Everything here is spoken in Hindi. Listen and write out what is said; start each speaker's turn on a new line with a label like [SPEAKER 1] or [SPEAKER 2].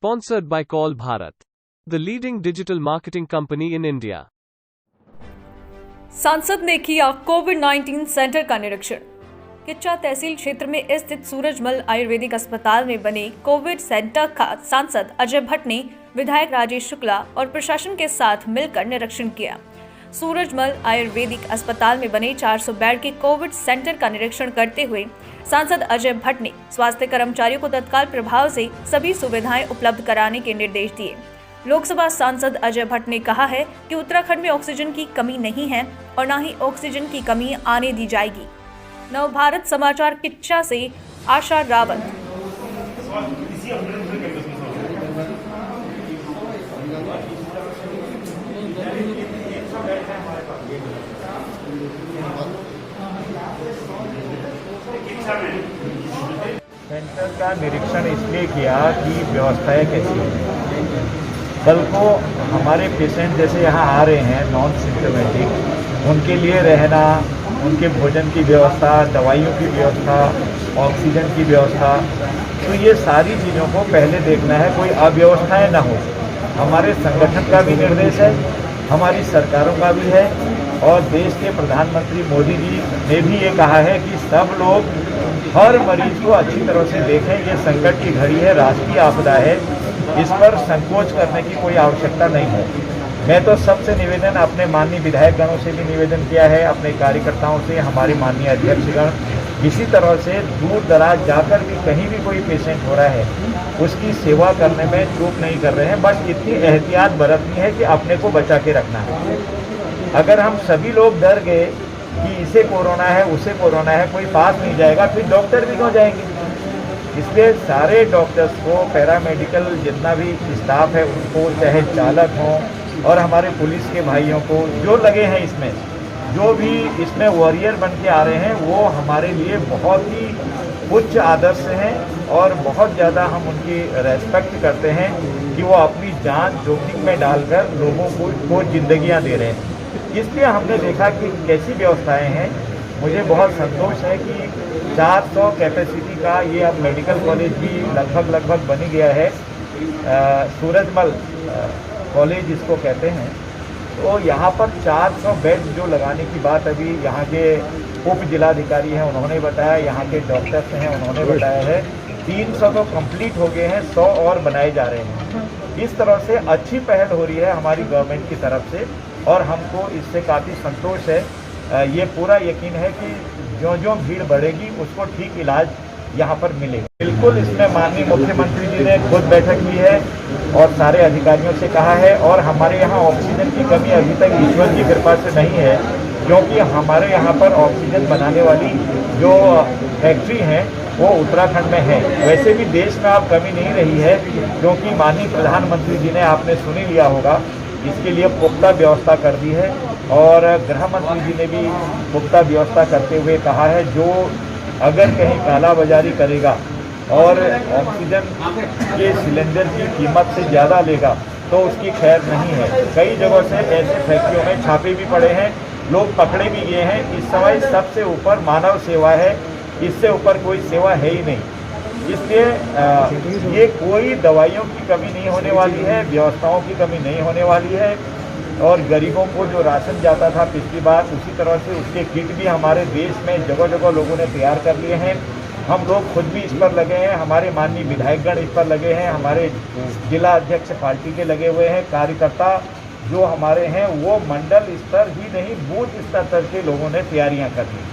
[SPEAKER 1] Sponsored by Call Bharat, the leading digital marketing company in India.
[SPEAKER 2] सांसद ने किया कोविड-19 सेंटर का निरीक्षण। किच्चा तहसील क्षेत्र में स्थित सूरजमल आयुर्वेदिक अस्पताल में बने कोविड सेंटर का सांसद अजय भट्ट ने विधायक राजेश शुक्ला और प्रशासन के साथ मिलकर निरीक्षण किया। सूरजमल आयुर्वेदिक अस्पताल में बने 400 बेड के कोविड सेंटर का निरीक्षण करते हुए सांसद अजय भट्ट ने स्वास्थ्य कर्मचारियों को तत्काल प्रभाव से सभी सुविधाएं उपलब्ध कराने के निर्देश दिए। लोकसभा सांसद अजय भट्ट ने कहा है कि उत्तराखंड में ऑक्सीजन की कमी नहीं है और न ही ऑक्सीजन की कमी आने दी जाएगी। नवभारत समाचार किच्चा से आशा रावत।
[SPEAKER 3] सेंटर का निरीक्षण इसलिए किया कि व्यवस्थाएं कैसी हैं। कल को हमारे पेशेंट जैसे यहाँ आ रहे हैं नॉन सिम्टोमेटिक, उनके लिए रहना, उनके भोजन की व्यवस्था, दवाइयों की व्यवस्था, ऑक्सीजन की व्यवस्था, तो ये सारी चीज़ों को पहले देखना है, कोई अव्यवस्थाएं ना हो। हमारे संगठन का भी निर्देश है, हमारी सरकारों का भी है और देश के प्रधानमंत्री मोदी जी ने भी ये कहा है कि सब लोग हर मरीज को अच्छी तरह से देखें। ये संकट की घड़ी है, राष्ट्रीय आपदा है, इस पर संकोच करने की कोई आवश्यकता नहीं है। मैं तो सबसे निवेदन, अपने माननीय विधायकगणों से भी निवेदन किया है, अपने कार्यकर्ताओं से, हमारे माननीय अध्यक्षगण, इसी तरह से दूर दराज जाकर भी कहीं भी कोई पेशेंट हो रहा है उसकी सेवा करने में चूक नहीं कर रहे हैं। बस इतनी एहतियात बरतनी है कि अपने को बचा के रखना है। अगर हम सभी लोग डर गए कि इसे कोरोना है, उसे कोरोना है, कोई पास नहीं जाएगा, फिर डॉक्टर भी क्यों जाएंगे। इसलिए सारे डॉक्टर्स को, पैरामेडिकल जितना भी स्टाफ है उनको, चाहे चालक हों और हमारे पुलिस के भाइयों को जो लगे हैं इसमें, जो भी इसमें वॉरियर बन के आ रहे हैं, वो हमारे लिए बहुत ही उच्च आदर्श हैं और बहुत ज़्यादा हम उनकी रेस्पेक्ट करते हैं कि वो अपनी जान जोखिम में डालकर लोगों को जिंदगियां दे रहे हैं। इसलिए हमने देखा कि कैसी व्यवस्थाएं हैं। मुझे बहुत संतोष है कि 400 कैपेसिटी का ये अब मेडिकल कॉलेज भी लगभग बन गया है। सूरजमल कॉलेज इसको कहते हैं। तो यहाँ पर 400 बेड जो लगाने की बात अभी यहाँ के उप जिलाधिकारी हैं उन्होंने बताया, यहाँ के डॉक्टर्स हैं उन्होंने बताया है। 300 तो कंप्लीट हो गए हैं, 100 और बनाए जा रहे हैं। इस तरह से अच्छी पहल हो रही है हमारी गवर्नमेंट की तरफ से और हमको इससे काफ़ी संतोष है। ये पूरा यकीन है कि जो भीड़ बढ़ेगी उसको ठीक इलाज यहाँ पर मिलेगा। बिल्कुल इसमें माननीय मुख्यमंत्री जी ने खुद बैठक की है और सारे अधिकारियों से कहा है और हमारे यहाँ ऑक्सीजन की कमी अभी तक ईश्वर की कृपा से नहीं है, क्योंकि हमारे यहाँ पर ऑक्सीजन बनाने वाली जो फैक्ट्री हैं वो उत्तराखंड में है। वैसे भी देश में अब कमी नहीं रही है, क्योंकि माननीय प्रधानमंत्री जी ने, आपने सुन ही लिया होगा, इसके लिए पुख्ता व्यवस्था कर दी है और गृह मंत्री जी ने भी पुख्ता व्यवस्था करते हुए कहा है जो अगर कहीं कालाबाजारी करेगा और ऑक्सीजन के सिलेंडर की कीमत से ज़्यादा लेगा तो उसकी खैर नहीं है। कई जगहों से ऐसे फैक्ट्रियों में छापे भी पड़े हैं, लोग पकड़े भी गए हैं। इस समय सबसे ऊपर मानव सेवा है, इससे ऊपर कोई सेवा है ही नहीं। इसलिए ये कोई दवाइयों की कमी नहीं होने वाली है, व्यवस्थाओं की कमी नहीं होने वाली है और गरीबों को जो राशन जाता था पिछली बार, उसी तरह से उसके किट भी हमारे देश में जगह जगह लोगों ने तैयार कर लिए हैं। हम लोग खुद भी इस पर लगे हैं, हमारे माननीय विधायकगण इस पर लगे हैं, हमारे जिला अध्यक्ष पार्टी के लगे हुए हैं, कार्यकर्ता जो हमारे हैं वो मंडल स्तर ही नहीं बूथ स्तर तक के लोगों ने तैयारियाँ कर ली।